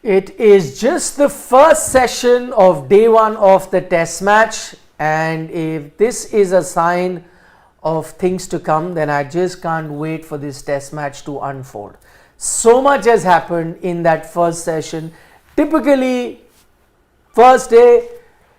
It is just the first session of day one of the test match, and if this is a sign of things to come, then I just can't wait for this test match to unfold. So much has happened in that first session. Typically, first day,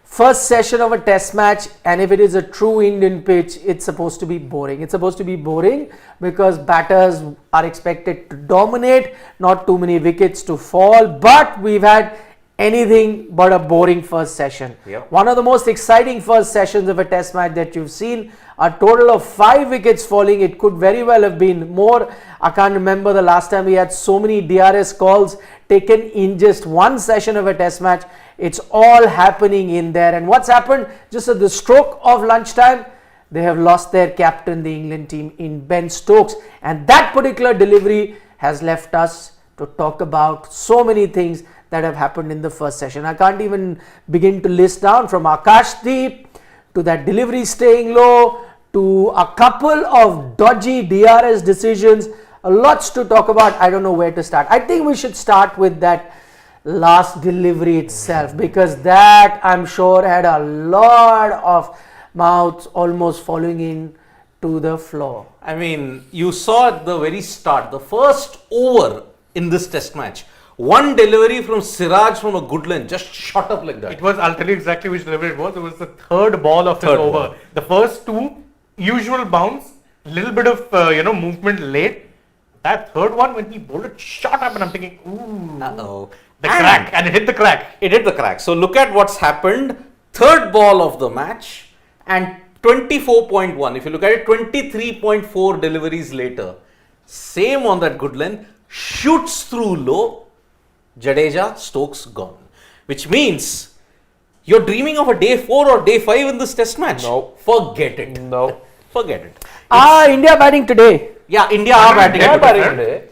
first session of a test match, and if it is a true Indian pitch, it's supposed to be boring. It's supposed to be boring because batters are expected to dominate, not too many wickets to fall, but we've had anything but a boring first session. Yep. One of the most exciting first sessions of a test match that you've seen, a total of 5 wickets falling. It could very well have been more. I can't remember the last time we had so many DRS calls taken in just one session of a test match. It's all happening in there. And what's happened just at the stroke of lunchtime, they have lost their captain, the England team, in Ben Stokes. And that particular delivery has left us to talk about so many things that have happened in the first session. I can't even begin to list down, from Akash Deep to that delivery staying low to a couple of dodgy DRS decisions. Lots to talk about. I don't know where to start. I think we should start with that last delivery itself, because that, I'm sure, had a lot of mouths almost falling in to the floor. I mean, you saw at the very start, the first over in this test match, one delivery from Siraj from a good length just shot up like that. It was, I'll tell you exactly which delivery it was. It was the third ball of this over. The first two, usual bounce, little bit of movement late. That third one, when he bowled it, shot up, and I'm thinking, ooh, Uh-oh. the crack, and it hit the crack. It hit the crack. So look at what's happened. Third ball of the match and 24.1. If you look at it, 23.4 deliveries later. Same on that good length. Shoots through low. Jadeja, Stokes gone. Which means you're dreaming of a day 4 or day 5 in this test match. No. Forget it. No. Forget it. India batting today. Yeah, India are batting. India batting today.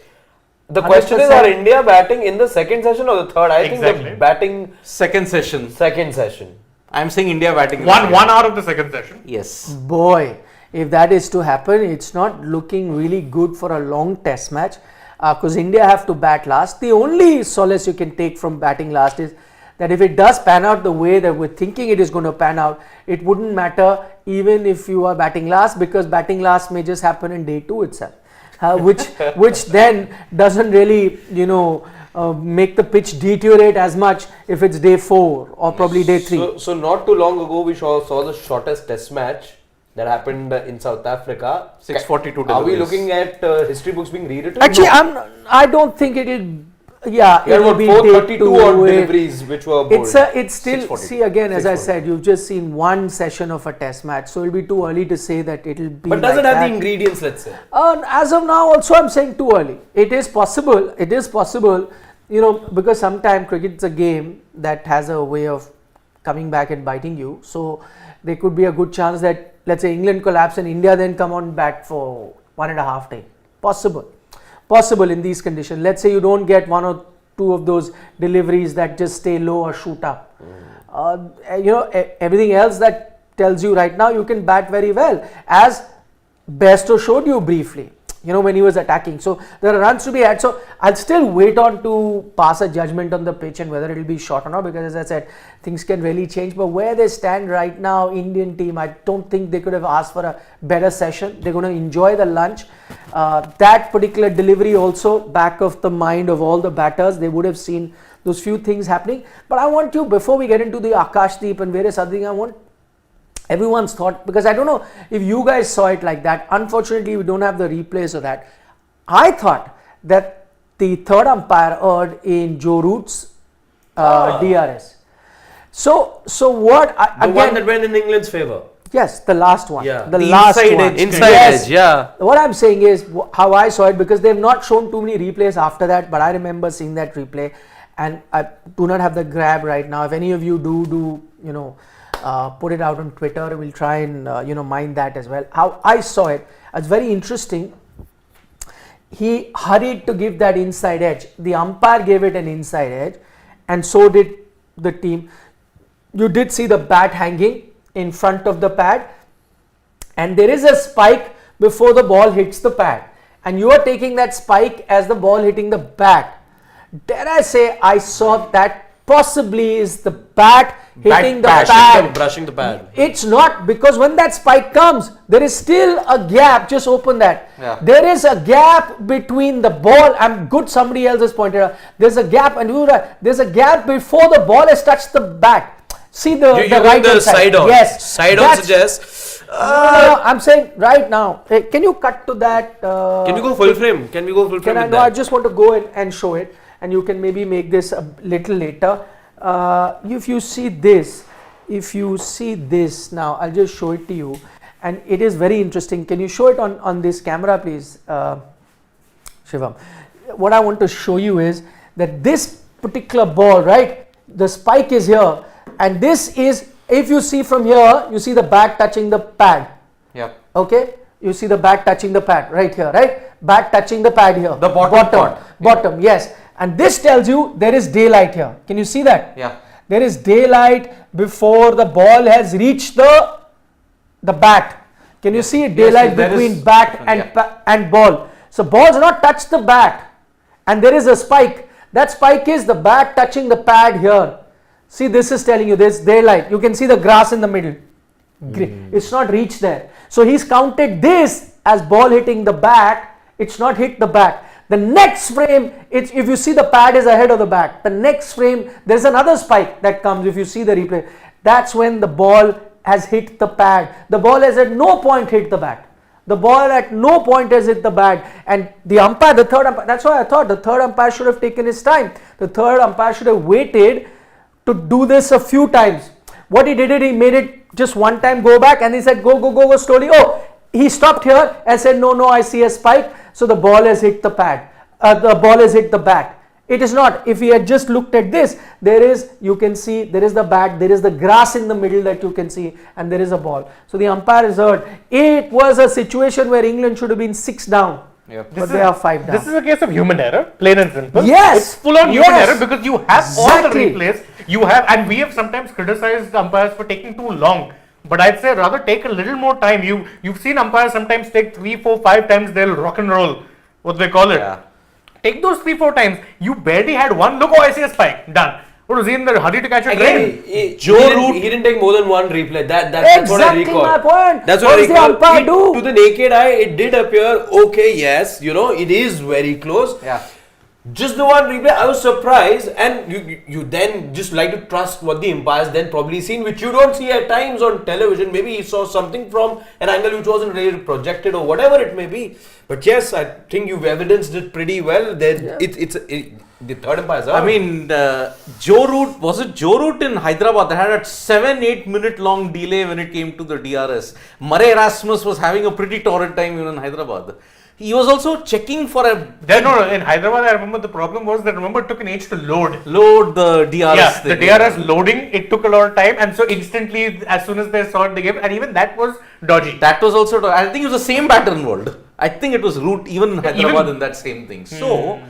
The question is, are India batting in the second session or the third? I think they're batting Second session. second session. I'm saying India batting. One hour of the second session. Yes. Boy, if that is to happen, it's not looking really good for a long test match, because India have to bat last. The only solace you can take from batting last is that if it does pan out the way that we're thinking it is going to pan out, it wouldn't matter even if you are batting last, because batting last may just happen in day 2 itself, which then doesn't really make the pitch deteriorate as much if it's day 4 or probably day 3. So not too long ago, we saw the shortest test match that happened in South Africa. 642 Are we deliveries. looking at history books being rewritten? Actually, I don't think it'll. Yeah, There it'll were be 432 day odd 2. deliveries which were bowled. It's still, 642. see again, as I said, you've just seen one session of a test match, so it'll be too early to say that it'll be. But does like it have that. the ingredients, let's say? As of now, also I'm saying too early. It is possible. It is possible, because sometimes cricket's a game that has a way of coming back and biting you. So there could be a good chance that, let's say, England collapse and India then come on bat for 1.5 days. Possible in these conditions. Let's say you don't get 1 or 2 of those deliveries that just stay low or shoot up. Everything else that tells you right now you can bat very well, as Bairstow showed you briefly, when he was attacking. So there are runs to be had. So I'll still wait on to pass a judgment on the pitch and whether it will be short or not, because as I said, things can really change. But where they stand right now, Indian team, I don't think they could have asked for a better session. They're going to enjoy the lunch. That particular delivery also back of the mind of all the batters. They would have seen those few things happening. But I want you, before we get into the Akash Deep and various other things, I want everyone's thought, because I don't know if you guys saw it like that. Unfortunately, we don't have the replays of that. I thought that the third umpire erred in Joe Root's DRS. So what? The one that went in England's favour. Yes, the last one. Yeah. The last inside one. edge. Inside Yes. edge, yeah. What I'm saying is how I saw it, because they've not shown too many replays after that, but I remember seeing that replay, and I do not have the grab right now. If any of you do put it out on Twitter, we'll try and mind that as well. How I saw it, it's very interesting. He hurried to give that inside edge. The umpire gave it an inside edge, and so did the team. You did see the bat hanging in front of the pad, and there is a spike before the ball hits the pad, and you are taking that spike as the ball hitting the bat. dare I say, I saw that possibly is the bat hitting the Brushing pad. brushing the pad. It's not, because when that spike comes, there is still a gap. Just open that. Yeah. There is a gap between the ball. I'm good. Somebody else has pointed out. There's a gap, and there's a gap before the ball has touched the bat. See the right hand side. on. Yes. Side on suggests. No, I'm saying right now. Hey, can you cut to that? Can we go full frame? Can we go full frame? Can I? with No, that? I just want to go in and show it, and you can maybe make this a little later. If you see this now, I'll just show it to you, and it is very interesting. Can you show it on this camera, please, Shivam? What I want to show you is that this particular ball, right? The spike is here, and this is, if you see from here, you see the bat touching the pad. Yeah. Okay, you see the bat touching the pad right here, right? Bat touching the pad here. The bottom. Yes. And this tells you there is daylight here. Can you see that? Yeah. There is daylight before the ball has reached the bat. Can you see daylight between bat and ball? So ball's not touched the bat, and there is a spike. That spike is the bat touching the pad here. See, this is telling you there's daylight. You can see the grass in the middle. It's not reached there. So he's counted this as ball hitting the bat. It's not hit the bat. The next frame, if you see the pad is ahead of the bat. The next frame, there's another spike that comes if you see the replay. That's when the ball has hit the pad. The ball has at no point hit the bat. The ball at no point has hit the bat. And the umpire, the third umpire, that's why I thought the third umpire should have taken his time. The third umpire should have waited to do this a few times. What he did, he made it just one time go back, and he said go slowly. Oh, he stopped here and said no, I see a spike. So the ball has hit the pad. The ball has hit the bat. It is not. If he had just looked at this, you can see there is the bat, there is the grass in the middle that you can see, and there is a ball. So the umpire is heard. It was a situation where England should have been 6 down. Yep. But they are 5 down. This is a case of human error, plain and simple. Yes. It's full on human Yes. error because you have all the Exactly. replays. You have, and we have sometimes criticized the umpires for taking too long. But I'd say rather take a little more time. You've seen umpires sometimes take 3, 4, 5 times. They'll rock and roll, what they call it. Yeah. Take those 3, 4 times. You barely had one look. Oh, I see a spike. Done. What was he in the hurry to catch a train? He didn't take more than one replay. That's what I Exactly recall. my point. That's What what I does the recall. umpire do? To the naked eye, it did appear okay. Yes, it is very close. Yeah. Just the one replay, I was surprised, and you then just like to trust what the umpires then probably seen, which you don't see at times on television. Maybe he saw something from an angle which wasn't really projected or whatever it may be. But yes, I think you've evidenced it pretty well. The third umpires. I mean, Joe Root in Hyderabad that had a 7-8 minute long delay when it came to the DRS. Murray Erasmus was having a pretty torrid time even in Hyderabad. He was also checking for In Hyderabad, I remember the problem was that it took an age to load the DRS. Yeah, thing. the DRS loading, it took a lot of time, and so instantly, as soon as they saw it, they gave, and even that was dodgy. That was also, I think it was the same pattern involved. I think it was Root even in Hyderabad in that same thing. So,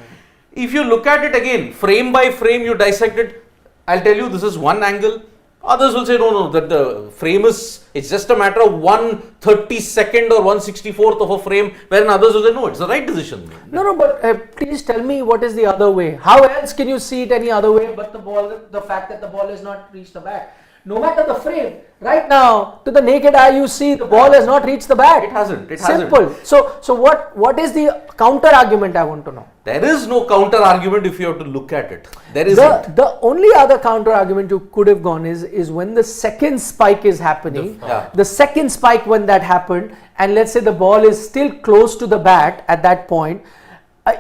if you look at it again, frame by frame, you dissect it, I'll tell you this is one angle. Others will say no, that the frame it's just a matter of 1/32 or 1/64 of a frame, wherein others will say no, it's the right decision. No, but please tell me what is the other way. How else can you see it any other way but the fact that the ball has not reached the bat? No matter the frame, right now, to the naked eye, you see the ball has not reached the bat. It hasn't. Simple. So what is the counter argument, I want to know? There is no counter argument if you have to look at it. There isn't. The only other counter argument you could have gone is when the second spike is happening, the second spike when that happened, and let's say the ball is still close to the bat at that point,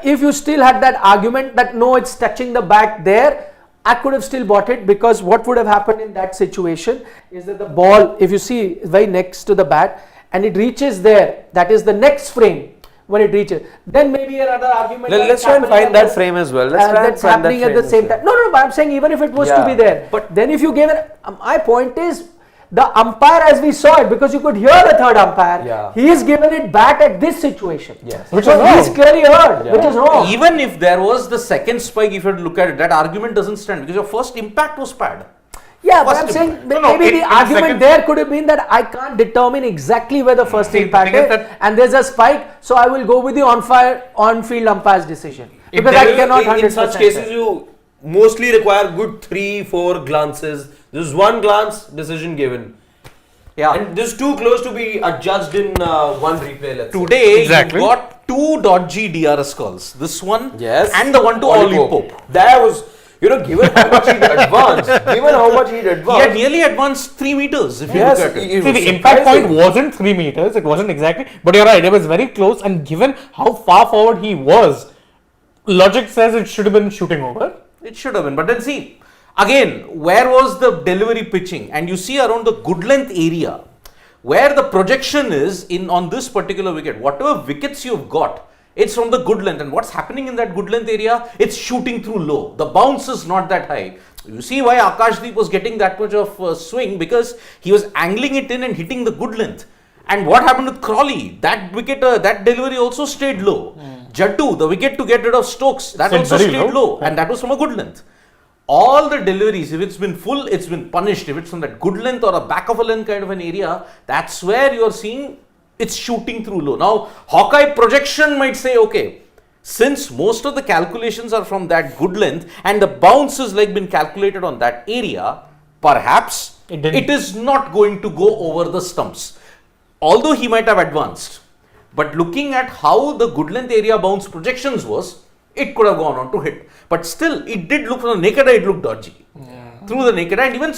if you still had that argument that no, it's touching the bat there, I could have still bought it, because what would have happened in that situation is that the ball, if you see, is very next to the bat and it reaches there, that is the next frame. When it reaches, then maybe another argument. Let's try and find that frame as well. That's happening at the same time. No, but I'm saying even if it was to be there, but then if you gave it, my point is the umpire, as we saw it, because you could hear the third umpire, he is given it back at this situation. Yes. Which is wrong. He's clearly heard, which is wrong. Even if there was the second spike, if you had to look at it, that argument doesn't stand because your first impact was pad. Yeah, but I'm First saying impact. No, maybe in the the argument second- there could have been that I can't determine exactly where the first See, the impact thing is is, that- and there's a spike, so I will go with the on-field umpire's decision If because there I is- cannot in 100% such say. cases, you mostly require good 3-4 glances. This is one glance, decision given. Yeah. And this is too close to be adjudged in one replay. Let's say. Today, Exactly. you got two dodgy DRS calls. This one Yes. and the one to Ollie Ollie Pope. That was, given how much he'd advanced, He had nearly advanced 3 meters, if you Yes, look at it. it See, was the impact point surprising. wasn't 3 meters, it wasn't exactly, but you're right, it was very close, and given how far forward he was, logic says it should have been shooting over. It should have been. But then see, again, where was the delivery pitching? And you see around the good length area, where the projection is in on this particular wicket, whatever wickets you've got, it's from the good length. And what's happening in that good length area? It's shooting through low. The bounce is not that high. You see why Akash Deep was getting that much of swing, because he was angling it in and hitting the good length. And what happened with Crawley? That wicket, that delivery also stayed low. Jaddu, the wicket to get rid of Stokes, that Stayed also very stayed low. low, and that was from a good length. All the deliveries, if it's been full, it's been punished. If it's from that good length or a back of a length kind of an area, that's where you're seeing it's shooting through low. Now, Hawkeye projection might say, okay, since most of the calculations are from that good length and the bounce is like been calculated on that area, perhaps it is not going to go over the stumps. Although he might have advanced, but looking at how the good length area bounce projections was, it could have gone on to hit. But still, it did look, from the naked eye, it looked dodgy. Through the naked eye, and even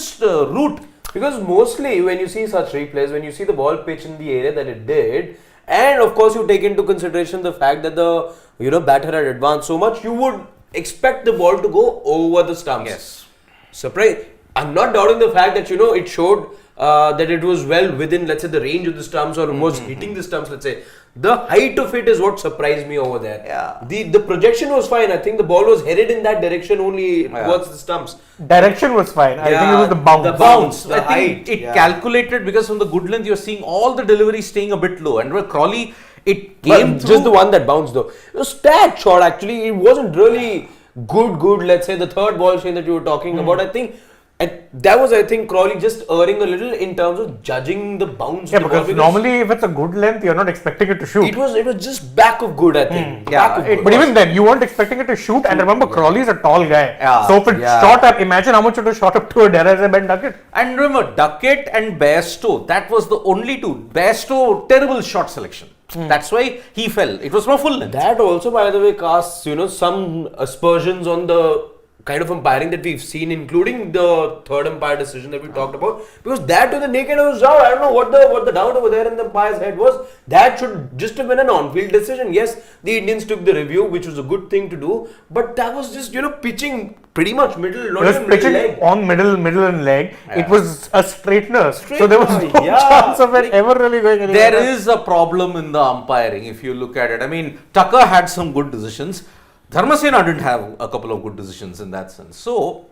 root. Because mostly when you see such replays, when you see the ball pitch in the area that it did, and of course you take into consideration the fact that the batter had advanced so much, you would expect the ball to go over the stumps. Yes. Surprise! I'm not doubting the fact that it showed that it was well within, let's say, the range of the stumps, or was hitting the stumps. Let's say the height of it is what surprised me over there. Yeah. The projection was fine. I think the ball was headed in that direction only towards the stumps. Direction was fine, I think it was the bounce. The bounce, the I think height. it calculated, because from the good length, you're seeing all the deliveries staying a bit low. And with Crawley, it came But through. just the one that bounced though. It was stat shot actually. It wasn't really good. Let's say the third ball chain that you were talking about. I think, and that was, I think, Crawley just erring a little in terms of judging the bounce. Yeah, of the ball, because normally if it's a good length, you're not expecting it to shoot. it was just back of good. I think. Yeah, Back of it good. But even then, you weren't expecting it to shoot, and remember, Crawley is a tall guy. Yeah. So if it shot up, imagine how much it would shot up to a Deraza Ben Duckett. And remember, Duckett and Bairstow, that was the only two. Bairstow, terrible shot selection. That's why he fell. It was from full length. That also, by the way, casts some aspersions on the kind of umpiring that we've seen, including the third umpire decision that we talked about. Because that to the naked eye was out. I don't know what the doubt over there in the umpire's head was. That should just have been an on-field decision. Yes, the Indians took the review, which was a good thing to do. But that was just pitching pretty much middle, not It was even middle pitching leg. on middle and leg. It was a straightener. So there was Straightener, no yeah. chance of it ever really going anywhere. There is a problem in the umpiring if you look at it. I mean, Tucker had some good decisions. Dharmasena didn't have a couple of good decisions in that sense. So,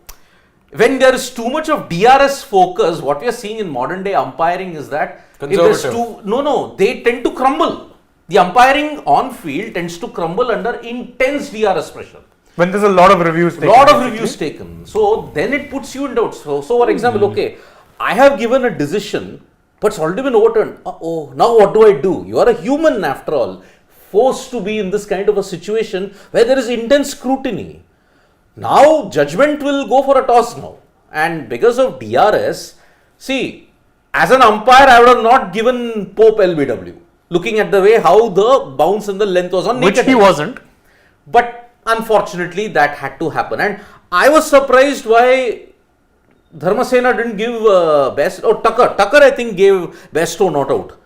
when there is too much of DRS focus, what we are seeing in modern day umpiring is that if there's Conservative. they tend to crumble. The umpiring on field tends to crumble under intense DRS pressure. When there's a lot of reviews taken. Lot of basically. reviews taken. So then it puts you in doubt. So for example, okay, I have given a decision, but it's already been overturned. Oh, now what do I do? You are a human after all, forced to be in this kind of a situation where there is intense scrutiny. Now judgment will go for a toss now. And because of DRS, see, as an umpire, I would have not given Pope LBW. Looking at the way how the bounce and the length was on Which naked he eye. wasn't. But unfortunately, that had to happen. And I was surprised why Dharmasena didn't give best, or Tucker. Tucker, I think, gave Bairstow not out.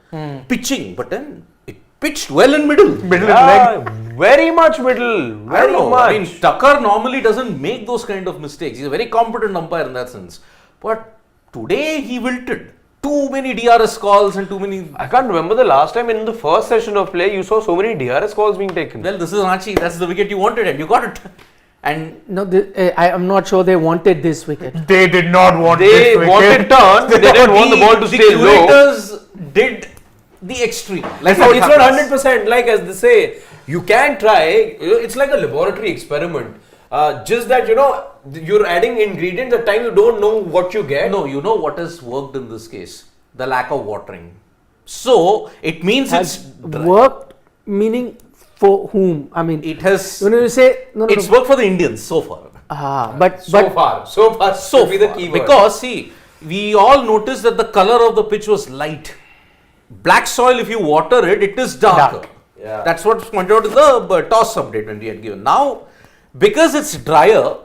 Pitching, but then it pitched well in middle. Middle and leg. Very much middle. I Very don't know. much. I mean, Tucker normally doesn't make those kind of mistakes. He's a very competent umpire in that sense. But today he wilted. Too many DRS calls and too many. I can't remember the last time in the first session of play you saw so many DRS calls being taken. Well, this is Ranchi. That's the wicket you wanted and you got it. And No, I am not sure they wanted this wicket. They did not want They this wicket. wanted turn. They didn't want the ball to stay low. curators did the extreme. Like So how it it's not happens. 100%, like as they say. You can try. It's like a laboratory experiment. Just that you're adding ingredients at time you don't know what you get. No, you know what has worked in this case? The lack of watering. So it means Has it's dry. worked, meaning for whom? I mean, It has. when you say no, It's worked for the Indians so far. but So far So should be the far. key word. Because see, we all noticed that the color of the pitch was light. Black soil, if you water it, it is darker. Dark. Yeah. That's what's pointed out in the toss update when we had given. Now, because it's drier,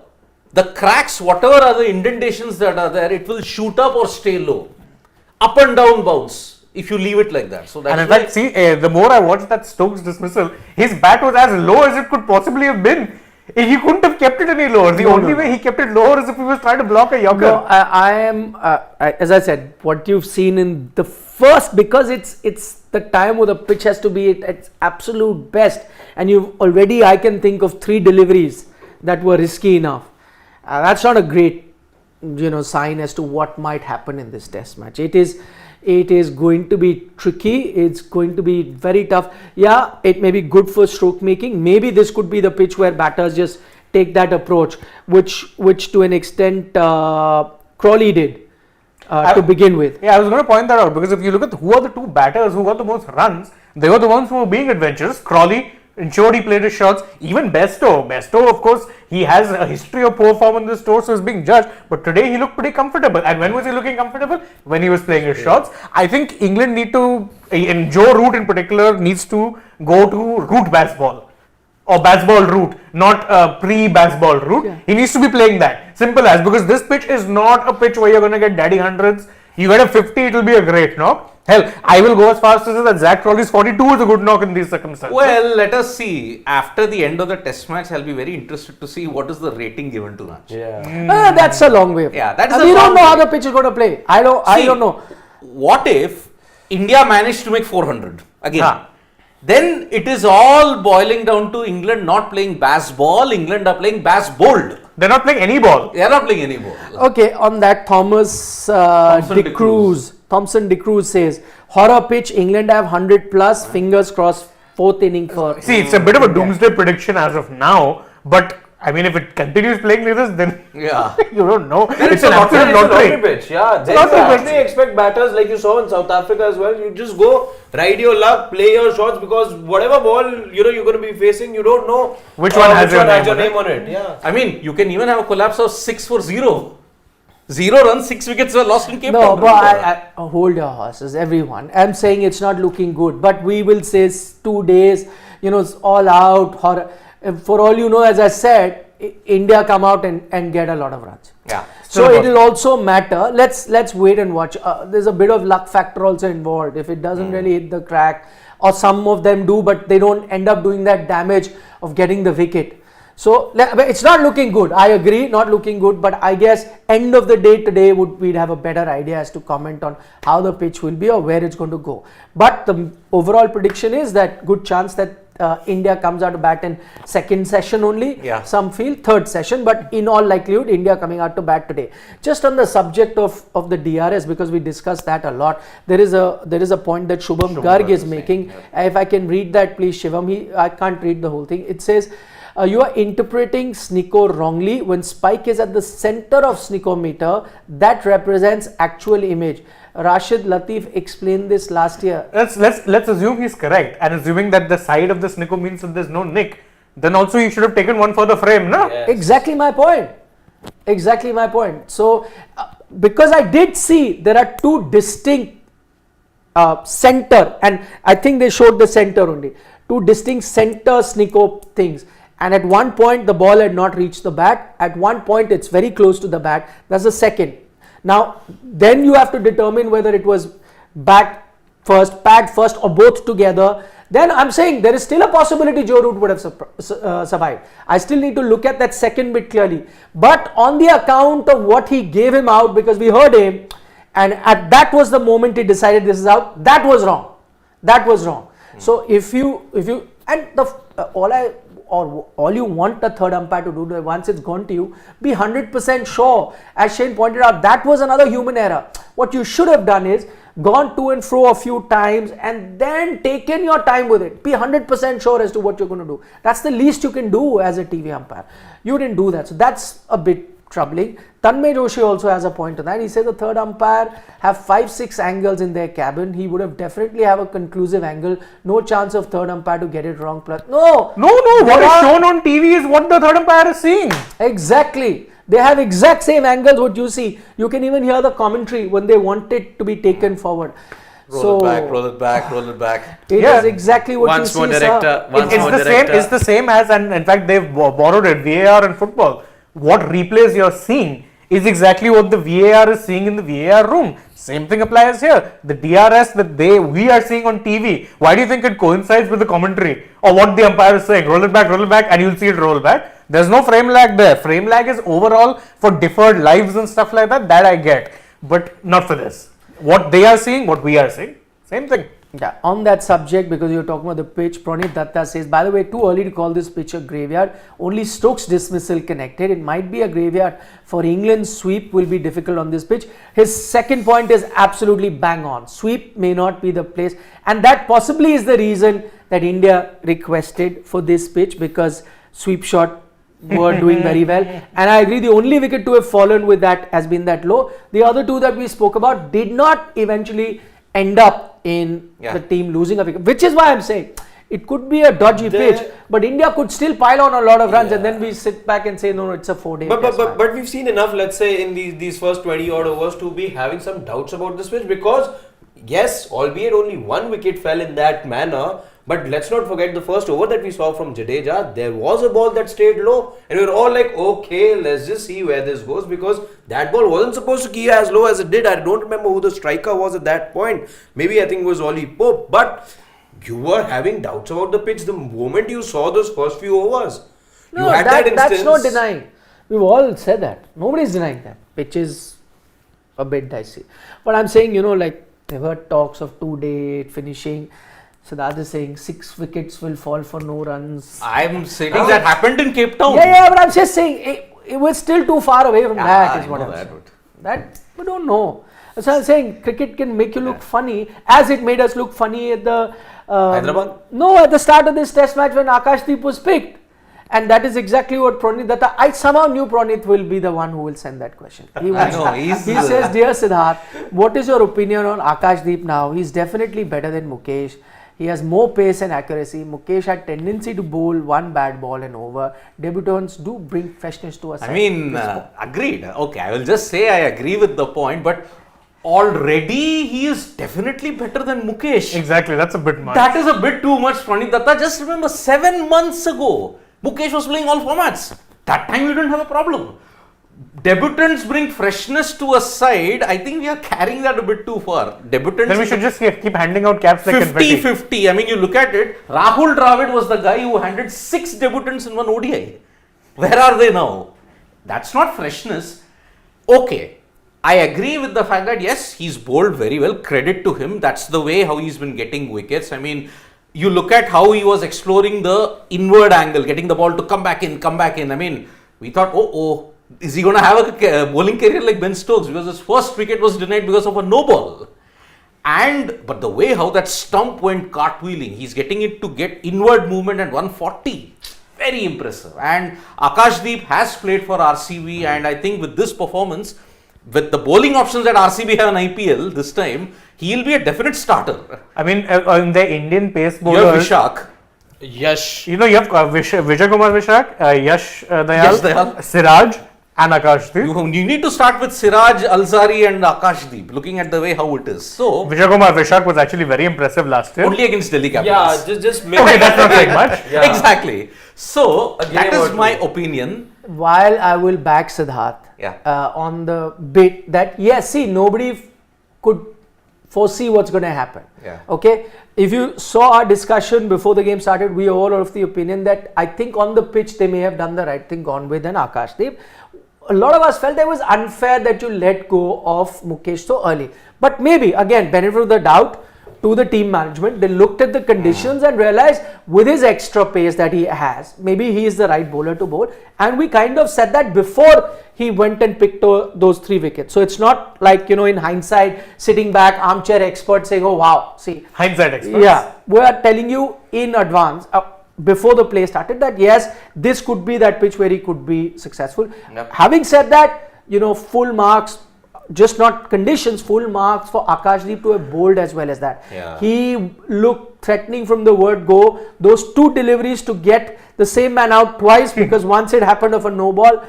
the cracks, whatever are the indentations that are there, it will shoot up or stay low. Up and down bounce if you leave it like that. So that's And in why- fact, see, the more I watched that Stokes dismissal, his bat was as low as it could possibly have been. He couldn't have kept it any lower. The only way he kept it lower is if he was trying to block a Yorker. No, I am, as I said, what you've seen in the first, because it's the time where the pitch has to be at its absolute best, and you've already, I can think of 3 deliveries that were risky enough. That's not a great, sign as to what might happen in this test match. It is going to be tricky. It's going to be very tough. Yeah, it may be good for stroke making. Maybe this could be the pitch where batters just take that approach, which to an extent Crawley did to begin with. Yeah, I was going to point that out because if you look at who are the 2 batters who got the most runs, they were the ones who were being adventurous. Crawley ensured he played his shots. Even Besto, of course, he has a history of poor form in this tour, so he's being judged. But today he looked pretty comfortable. And when was he looking comfortable? When he was playing his shots. I think England need to, and Joe Root in particular, needs to go to root baseball. Or baseball route, not pre-baseball route. Yeah. He needs to be playing that. Simple as, because this pitch is not a pitch where you're going to get daddy hundreds. You get a 50, it will be a great knock. Hell, I will go as far as to say that Zach Crawley's 42 is a good knock in these circumstances. Well, let us see. After the end of the test match, I'll be very interested to see what is the rating given to match. Yeah. That's a long way. Yeah, that is a we don't long know how way. the pitch is going to play. I don't know. What if India managed to make 400 again? Huh. Then it is all boiling down to England not playing bass ball. England are playing bass bowled. They're not playing any ball. They are not playing any ball. Okay, on that, Thompson De Cruz says, horror pitch, England have 100 plus, fingers crossed, 4th inning for. See, it's a bit of a doomsday prediction as of now, but I mean, if it continues playing like this, then Yeah. you don't know. Then It's it's an a lottery. absolute It's a lottery lottery. pitch, yeah. Then lottery you pitch. actually expect batters like you saw in South Africa as well. You just go, ride your luck, play your shots, because whatever ball you're going to be facing, you don't know Which one has your name on name on it. Yeah. I mean, you can even have a collapse of 6 for 0. 0 runs, 6 wickets were lost in Cape No, Town. but I hold your horses, everyone. I'm saying it's not looking good, but we will say 2 days, it's all out. Horror. For all you know, as I said, India come out and get a lot of runs. Yeah. So it will also matter. Let's wait and watch. There's a bit of luck factor also involved. If it doesn't really hit the crack, or some of them do, but they don't end up doing that damage of getting the wicket. So it's not looking good. I agree, not looking good. But I guess end of the day today we'd have a better idea as to comment on how the pitch will be or where it's going to go. But the overall prediction is that good chance that India comes out to bat in second session only. Yeah. Some feel third session, but in all likelihood, India coming out to bat today. Just on the subject of the DRS, because we discussed that a lot, there is a point that Shubham Garg is making. If I can read that, please, Shivam. I can't read the whole thing. It says, you are interpreting Sneeko wrongly. When spike is at the center of Sneekometer, that represents actual image. Rashid Latif explained this last year. Let's assume he's correct, and assuming that the side of the Sneeko means that there's no nick, then also you should have taken one for the frame, no? Yeah. Exactly my point. Exactly my point. So, because I did see there are 2 distinct center, and I think they showed the center only. 2 distinct center Sneeko things. And at one point the ball had not reached the bat. At one point it's very close to the bat. That's the second. Now, then you have to determine whether it was bat first, pad first, or both together. Then I'm saying there is still a possibility Joe Root would have survived. I still need to look at that second bit clearly. But on the account of what he gave him out, because we heard him, and at that was the moment he decided this is out, that was wrong. That was wrong. So if you and the all you want the third umpire to do, once it's gone to you, be 100% sure. As Shane pointed out, that was another human error. What you should have done is gone to and fro a few times and then taken your time with it. Be 100% sure as to what you're going to do. That's the least you can do as a TV umpire. You didn't do that. So that's a bit troubling. Tanmay Joshi also has a point on that. He says the third umpire have 5-6 angles in their cabin. He would have definitely have a conclusive angle. No chance of third umpire to get it wrong. Plus, no. What is shown on TV is what the third umpire is seeing. Exactly. They have exact same angles what you see. You can even hear the commentary when they want it to be taken forward. Roll it back. It is exactly what Once you more see, director, sir. once more director. It's the same as, and in fact they've borrowed it, VAR in football. What replays you're seeing is exactly what the VAR is seeing in the VAR room. Same thing applies here. The DRS that we are seeing on TV, why do you think it coincides with the commentary or what the umpire is saying? Roll it back, and you'll see it roll back. There's no frame lag there. Frame lag is overall for deferred lives and stuff like that. That I get, but not for this. What they are seeing, what we are seeing, same thing. Yeah, on that subject, because you're talking about the pitch, Pranit Datta says, by the way, too early to call this pitch a graveyard. Only Stokes dismissal connected. It might be a graveyard. For England, sweep will be difficult on this pitch. His second point is absolutely bang on. Sweep may not be the place. And that possibly is the reason that India requested for this pitch, because sweep shot were doing very well. And I agree, the only wicket to have fallen with that has been that low. The other two that we spoke about did not eventually end up in the team losing a wicket, which is why I'm saying it could be a dodgy pitch, but India could still pile on a lot of runs, and then we sit back and say, no, it's a 4-day. But we've seen enough, let's say, in these first 20 odd overs to be having some doubts about this pitch, because yes, albeit only one wicket fell in that manner, but let's not forget the first over that we saw from Jadeja. There was a ball that stayed low, and we were all like, okay, let's just see where this goes, because that ball wasn't supposed to be as low as it did. I don't remember who the striker was at that point. Maybe I think it was Ollie Pope, but you were having doubts about the pitch the moment you saw those first few overs. No, you had that instance. that's not denying. We've all said that. Nobody's denying that. Pitch is a bit dicey. But I'm saying, like, there were talks of 2-day finishing. Siddharth is saying 6 wickets will fall for no runs. I'm saying that happened in Cape Town. Yeah, but I'm just saying it was still too far away from that, is what I'm saying. That we don't know. So I'm saying cricket can make you look funny, as it made us look funny at the Hyderabad? No, at the start of this test match when Akash Deep was picked. And that is exactly what Pranit Datta, I somehow knew Pranit will be the one who will send that question. He says, dear Siddharth, what is your opinion on Akash Deep now? He's definitely better than Mukesh. He has more pace and accuracy. Mukesh had tendency to bowl one bad ball and over. Debutants do bring freshness to us. I mean, agreed. Okay, I will just say I agree with the point, but already he is definitely better than Mukesh. Exactly, that's a bit much. That is a bit too much, Pranit Datta. Just remember, 7 months ago, Mukesh was playing all formats. That time you didn't have a problem. Debutants bring freshness to a side. I think we are carrying that a bit too far. Debutants. Then we should just keep handing out caps like 50-50. I mean, you look at it. Rahul Dravid was the guy who handed 6 debutants in one ODI. Where are they now? That's not freshness. Okay, I agree with the fact that yes, he's bowled very well. Credit to him. That's the way how he's been getting wickets. I mean, you look at how he was exploring the inward angle, getting the ball to come back in. I mean, we thought, is he going to have a bowling career like Ben Stokes, because his first wicket was denied because of a no ball. But the way how that stump went cartwheeling, he's getting it to get inward movement at 140. Very impressive. And Akash Deep has played for RCB, and I think with this performance, with the bowling options that RCB have in IPL this time, he'll be a definite starter. I mean, in the Indian pace bowlers, You have Vishak. Yash. you have Vijay Kumar Vishak, Yash Dayal. Siraj, and Akash Deep. You need to start with Siraj, Alzari and Akash Deep, looking at the way how it is. So, Vijay Kumar Vishak was actually very impressive last year. only against Delhi Capitals. Yeah, just make Okay, that's not saying much. Yeah. Exactly. So, A game that or is two. my opinion. While I will back Siddharth on the bit that, yes, see, nobody could foresee what's going to happen. Yeah. Okay. If you saw our discussion before the game started, we are all of the opinion that I think on the pitch they may have done the right thing, gone with an Akash Deep. A lot of us felt it was unfair that you let go of Mukesh so early. But maybe, again, benefit of the doubt to the team management. They looked at the conditions and realized with his extra pace that he has, maybe he is the right bowler to bowl. And we kind of said that before he went and picked those 3 wickets. So it's not like, in hindsight, sitting back, armchair expert saying, oh wow, see. Hindsight experts. Yeah, we are telling you in advance. before the play started that yes, this could be that pitch where he could be successful. Yep. Having said that, full marks, just not conditions, full marks for Akash Deep to have bowled as well as that. Yeah. He looked threatening from the word go. Those 2 deliveries to get the same man out twice because once it happened of a no ball.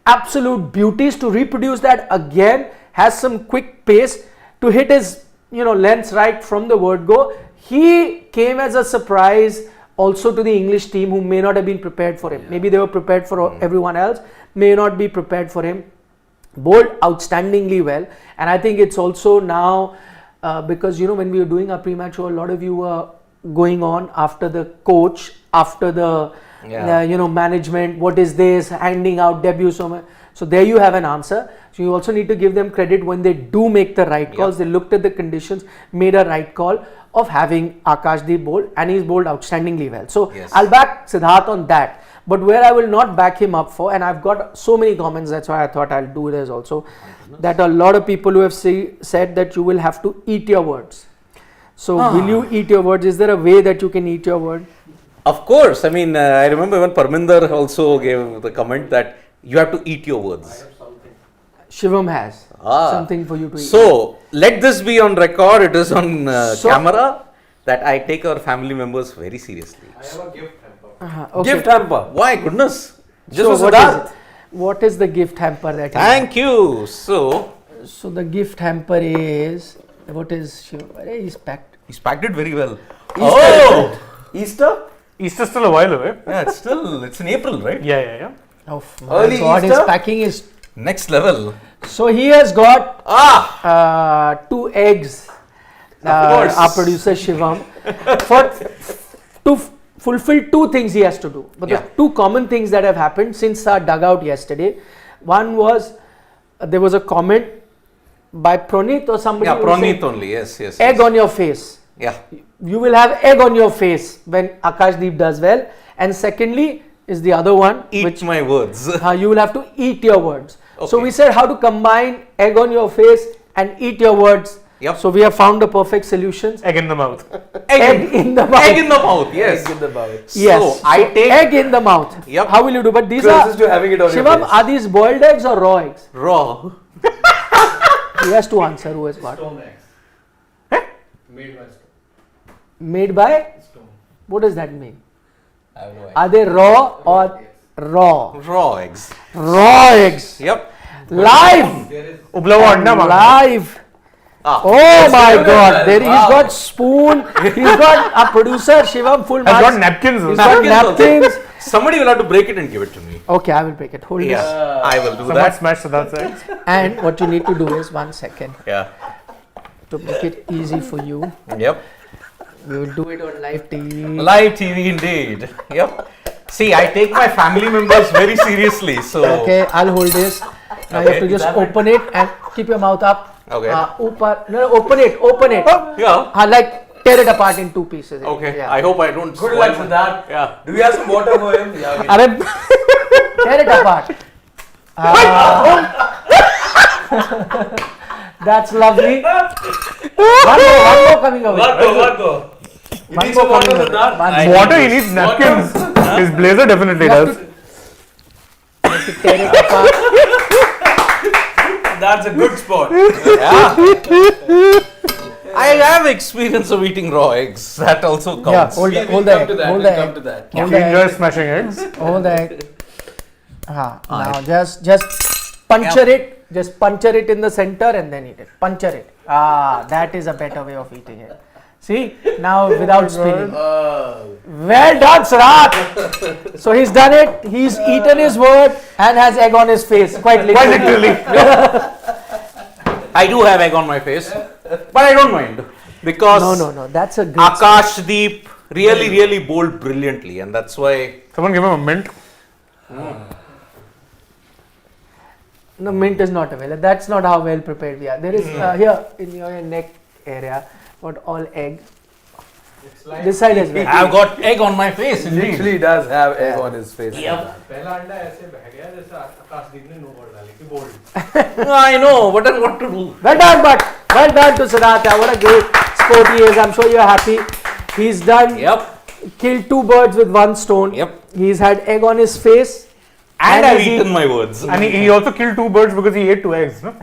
Absolute beauties to reproduce that again. Has some quick pace to hit his lengths right from the word go. He came as a surprise also to the English team who may not have been prepared for him. Maybe they were prepared for everyone else, may not be prepared for him. Bowled outstandingly well, and I think it's also now because when we were doing our pre-match show, a lot of you were going on after the coach, after the management, what is this, handing out debuts, so there you have an answer. So you also need to give them credit when they do make the right calls. They looked at the conditions, made a right call of having Akash Deep bowl, and he's bowled outstandingly well. So I'll back Siddharth on that. But where I will not back him up for, and I've got so many comments, that's why I thought I'll do this also, that a lot of people who have said that you will have to eat your words. So will you eat your words? Is there a way that you can eat your word? Of course. I mean, I remember when Parminder also gave the comment that you have to eat your words. Shivam has something for you to eat. So let this be on record. It is on camera that I take our family members very seriously. I have a gift hamper. Okay. Gift hamper. Why? Goodness. So for Siddharth. what is the gift hamper that Thank you. So the gift hamper is, what is Shivam? He's packed. he's packed it very well. Easter? Easter's still a while away. Yeah, it's in April, right? Yeah. Oh my Early God, his Easter? packing is. Next level. So he has got 2 eggs. course. Our producer Shivam, to fulfill 2 things he has to do. But the 2 common things that have happened since our dugout yesterday. One was there was a comment by Pranit or somebody. Yeah, who Pranit said, only. Yes. egg on your face. Yeah. You will have egg on your face when Akash Deep does well. And secondly is the other one, Eat my words. you will have to eat your words. So Okay. we said how to combine egg on your face and eat your words. Yep. So we have found the perfect solutions. Egg in the mouth. Egg in the mouth. Egg in the mouth. Yes. Egg in the mouth. Yes. So I take egg in the mouth. Yep. How will you do? But these Closest are to having it on your Shivam, face. are these boiled eggs or raw eggs? raw. He has to answer who has what. Stone eggs. Made by stone. Made by? Stone. What does that mean? I have no idea. Are they raw or raw? Raw eggs. Raw eggs. Yep. Live. There is Ublawa anda mangta. Live. Ah. Oh my very God! well. There he's got spoon. He's got a producer Shivam full I've marks. got napkins. He's also. got Napkins napkins. Somebody will have to break it and give it to me. Okay, I will break it. Hold Yeah, this. I will do Someone that. smashed Siddharth's eggs. And what you need to do is 1 second Yeah. to make it easy for you. Yep. We will do it on live TV. Live TV indeed. Yep. See, I take my family members very seriously. So Okay, I'll hold this. Now you have to Okay. just open it and keep your mouth up. Okay. No, open it. Open it. yeah. Like tear it apart in 2 pieces. Okay. Yeah. I hope I don't. Good spoil luck my- with that. Yeah. Do you have some water for him? Yeah. Arre, tear it apart. That's lovely. One more coming away. What go? You One need more some water coming with away. that? One more. Water, he needs napkins. His blazer definitely You have does. to tear it apart. That's a good spot. Yeah. I have experience of eating raw eggs. That also Yeah, counts. hold We'll the egg. come to that. Hold We'll the come egg. to that. Hold He the egg. enjoys smashing eggs. Hold the egg. Now just puncture it. Just puncture it in the center and then eat it. Puncture it. That is a better way of eating it. See, now without spilling. Well done, Sarat. So he's done it. He's eaten his word and has egg on his face. Quite literally. I do have egg on my face, but I don't mind because No. That's a great. Akash Deep really bowled brilliantly, and that's why. Someone give him a mint. No, mint is not available. That's not how well prepared we are. There is here in your neck area, got all egg. It's like This side as well. I've got egg on my face. Indeed. Literally does have egg on his face. पहला अंडा ऐसे बह गया जैसे आकाशदीप ने no ball डाली थी bold I know, but then what to do? Well done, but well done to Siddhartha. What a great sport he is. I'm sure you're happy. He's done Yep. killed two birds with one stone. Yep. He's had egg on his face. And I've he's eaten my words. And he also killed two birds because he ate two eggs. No?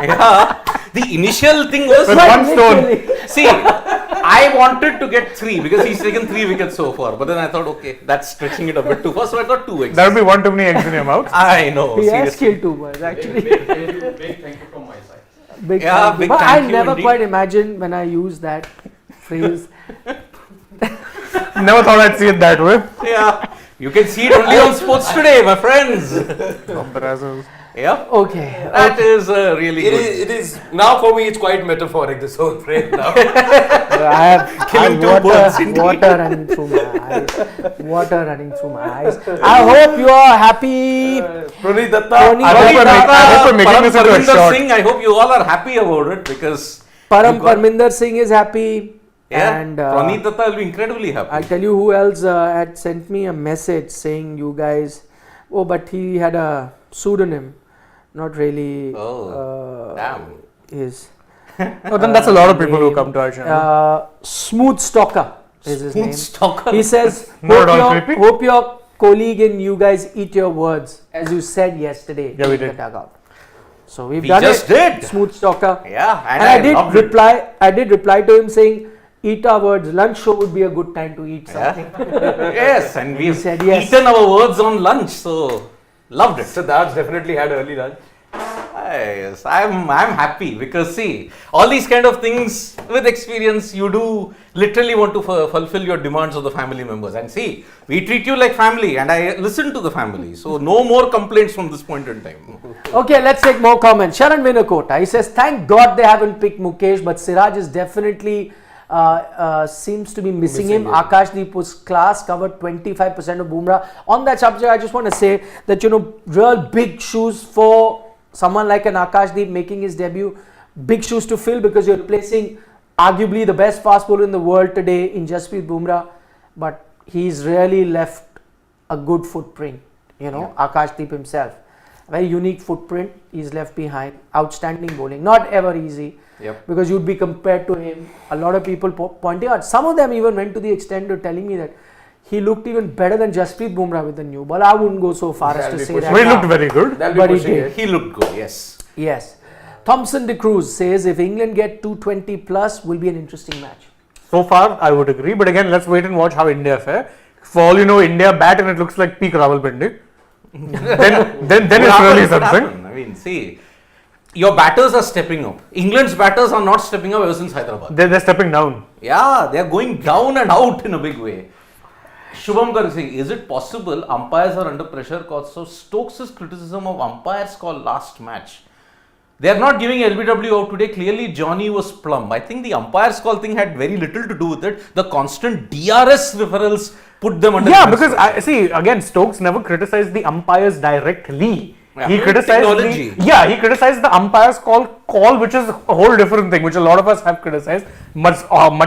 Yeah. The initial thing was With Quite one stone. literally. see, I wanted to get 3 because he's taken 3 wickets so far. But then I thought, okay, that's stretching it a bit too far. So I got 2 eggs. That would be one too many eggs in your mouth. I know. He has Seriously. killed two birds actually. Big thank you from my side. Big Yeah, thank you. big But thank I you never indeed. quite imagined when I use that phrase. Never thought I'd see it that way. Yeah. You can see it only on Sports Today, my friends. Yeah. Okay. That is really good. It is now for me. It's quite metaphoric. This whole phrase now. I have Killing two birds, indeed. water running through my eyes. Water running through my eyes. I hope you are happy. Pranit Datta. Pranit I hope we're making this into a Paraminder short. Singh, I hope you all are happy about it because Param you got- Parminder Singh is happy. yeah, And Pranit Datta will be incredibly happy. I'll tell you who else had sent me a message saying you guys. Oh, but he had a pseudonym. Not really. Damn. His Oh, then that's a lot of people who come to our channel. Smooth Stalker is his name. Stalker. He says, Not at all creepy. hope your colleague and you guys eat your words, as you said yesterday. Yeah, we in the did. dugout. So we've We done just it. did. Smooth Stalker. Yeah, And and I did loved it. reply. I did reply to him saying, "Eat our words. Lunch show would be a good time to eat something." Yes, and we've said yes. eaten our words on lunch, so loved it. So that's definitely had early lunch. Yes, I'm happy because see, all these kind of things with experience, you do literally want to fulfill your demands of the family members. And see, we treat you like family, and I listen to the family. So no more complaints from this point in time. Okay, let's take more comments. Sharan Vinakota, he says, "Thank God they haven't picked Mukesh, but Siraj is definitely seems to be missing him. Akash Deep was class, covered 25% of Bumrah. On that subject, I just want to say that, real big shoes for someone like an Akash Deep making his debut. Big shoes to fill because you're replacing arguably the best fast bowler in the world today in Jasprit Bumrah. But he's really left a good footprint, Akash Deep himself. Very unique footprint he's left behind. Outstanding bowling. Not ever easy. Yep. Because you'd be compared to him. A lot of people pointing out. Some of them even went to the extent of telling me that he looked even better than Jasprit Bumrah with the new ball. I wouldn't go so far as to say that. But he looked very good. That'll be But he pushing did. it. He looked good, yes. Yes. Thompson De Cruz says if England get 220 plus, will be an interesting match. So far, I would agree. But again, let's wait and watch how India fare. For all you know, India bat and it looks like peak Rawalpindi. then it's really What something. happened? I mean, see, your batters are stepping up. England's batters are not stepping up ever since Hyderabad. They're stepping down. Yeah, they are going down and out in a big way. Shubham Garg saying, is it possible umpires are under pressure because of Stokes' criticism of umpires call last match? They are not giving LBW out today. Clearly, Johnny was plumb. I think the umpires call thing had very little to do with it. The constant DRS referrals put them under. Yeah, immense because pressure. again, Stokes never criticized the umpires directly. Yeah. He criticized Technology. he criticized the umpires call, which is a whole different thing, which a lot of us have criticized. Much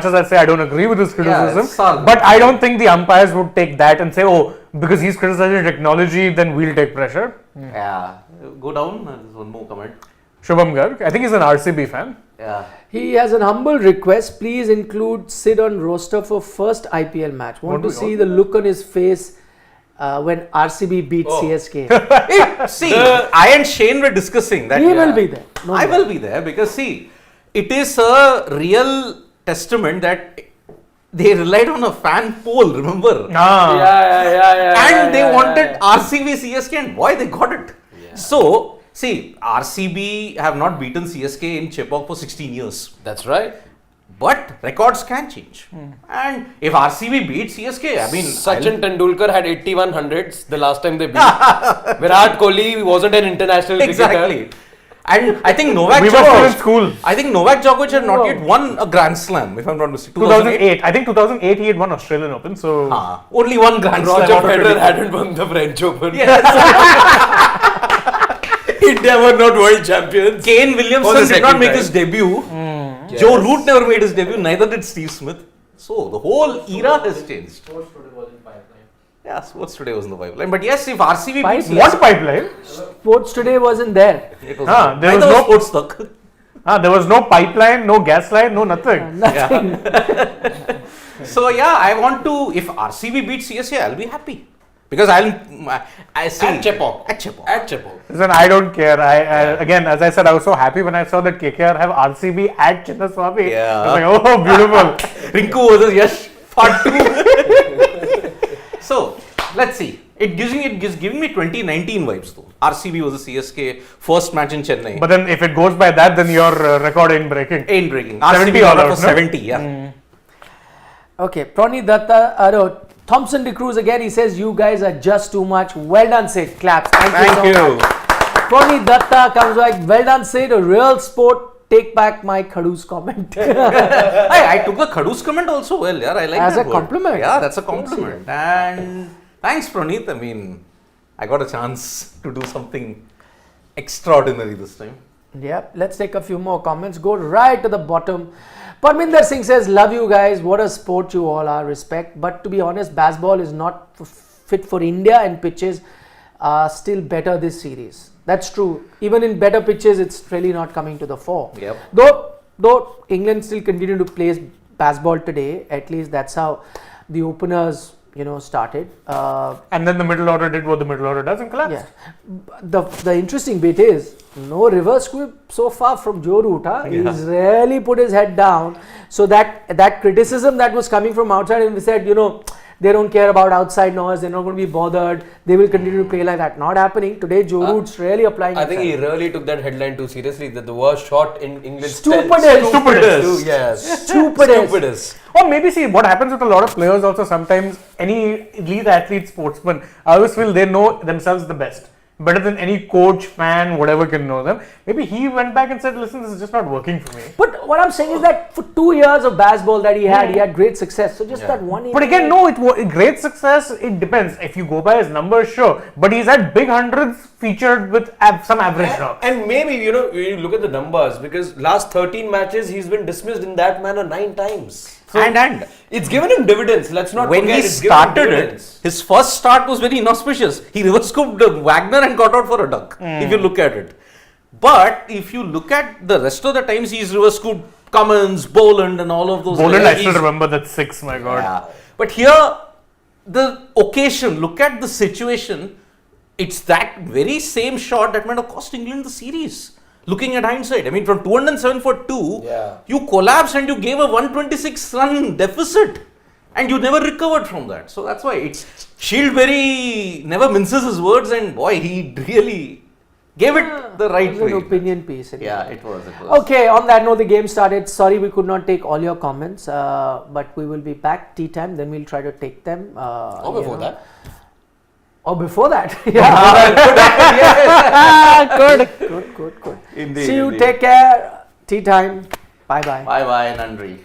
as I say, I don't agree with his criticism, it's all but I don't think the umpires would take that and say, oh, because he's criticizing technology, then we'll take pressure. Yeah, go down. There's one more comment. Shubham Garg, I think he's an RCB fan. Yeah. He has an humble request. Please include Sid on roster for first IPL match. Want to see the look on his face when RCB beats CSK. See, I and Shane were discussing that. He will be there. No I doubt. will be there because see, it is a real testament that they relied on a fan poll, remember? And they wanted RCB CSK and boy, they got it. So, see, RCB have not beaten CSK in Chepauk for 16 years. That's right. But records can change. And if RCB beats CSK, I mean, Sachin Tendulkar had 81 hundreds the last time they beat. Virat Kohli wasn't an international exactly. cricketer. And I think Novak We were still in Djokovic. school. I think Novak Djokovic had not yet won a Grand Slam, if I'm not mistaken. 2008. I think 2008 he had won Australian Open. So Only one Grand Roger Slam. out of Federer 24. hadn't won the French Open. Yes. India were not world champions. Kane For Williamson the did not second make time. his debut. Joe Root never made his debut. Neither did Steve Smith. So the whole era has changed. Sports today was in pipeline. Yeah, sports today was in the pipeline. But yes, if RCB beats what pipeline? Sports today wasn't there. it was There was neither no sports talk. there was no pipeline, no gas line, no nothing. Nothing. So yeah, I want to. If RCB beats CSK, I'll be happy because I see At Chepauk. At Chepauk. At Chepauk. Listen, I don't care. Again, as I said, I was so happy when I saw that KKR have RCB at Chinnaswamy. Yeah. I was like, oh, beautiful. Rinku versus Yash part 2. So let's see. It gives giving me 2019 vibes though. RCB versus CSK first match in Chennai. But then if it goes by that, then your record ain't breaking. Ain't breaking. 70 RCB all got out, out for no? 70. Yeah. Okay, Pranit Datta, no, Thompson De Cruz again. He says you guys are just too much. Well done, Sid. Claps. Thank you so much. Pranit Datta comes back. Well done, Sid. A real sport. Take back my Khadu's comment. I took the Khadu's comment also well. Yeah, I like As that a word. compliment. Yeah, that's a compliment. And thanks, Pranit. I mean, I got a chance to do something extraordinary this time. Yep, let's take a few more comments. Go right to the bottom. Parminder Singh says, love you guys. What a sport you all are. Respect. But to be honest, baseball is not fit for India and pitches are still better this series. That's true. Even in better pitches, it's really not coming to the fore. Yep. Though England still continue to play baseball today, at least that's how the openers, started. And then the middle order did what the middle order does and collapsed. Yeah. The interesting bit is no reverse sweep so far from Joe Root. Huh? Yeah. He's really put his head down. So that criticism that was coming from outside, and we said, they don't care about outside noise. They're not going to be bothered. They will continue to play like that. Not happening today. Joe Root's really applying. I think he really took that headline too seriously. That the worst shot in England. Stupidest. Yes. Stupidest. Or maybe see what happens with a lot of players also sometimes any elite athlete, sportsman, I always feel they know themselves the best. Better than any coach, fan, whatever can know them. Maybe he went back and said, listen, this is just not working for me. But what I'm saying is that for 2 years of baseball that he had great success. So just that 1 year. But again, no, great success, it depends. If you go by his numbers, sure. But he's had big hundreds featured with some average knocks. And maybe, when you look at the numbers, because last 13 matches, he's been dismissed in that manner 9 times. So, and it's given him dividends. Let's not when forget he it's given him started dividends. his first start was very inauspicious. He reverse scooped Wagner and got out for a duck, if you look at it. But if you look at the rest of the times, he's reverse scooped Cummins, Boland and all of those. Boland, I still remember that 6, my God. Yeah. But here, the occasion, look at the situation, it's that very same shot that might have cost England the series. Looking at hindsight, I mean, from 207 for 2, you collapsed and you gave a 126 run deficit and you never recovered from that. So that's why Shieldberry never minces his words, and boy, he really gave it the right It was way. an opinion piece. Yeah, it was. Okay, on that note, the game started. Sorry, we could not take all your comments, but we will be back tea time. Then we'll try to take them. Or before that. Or before that. Good. Indeed, See you. indeed. Take care. Tea time. Bye bye. Bye bye, Nandri.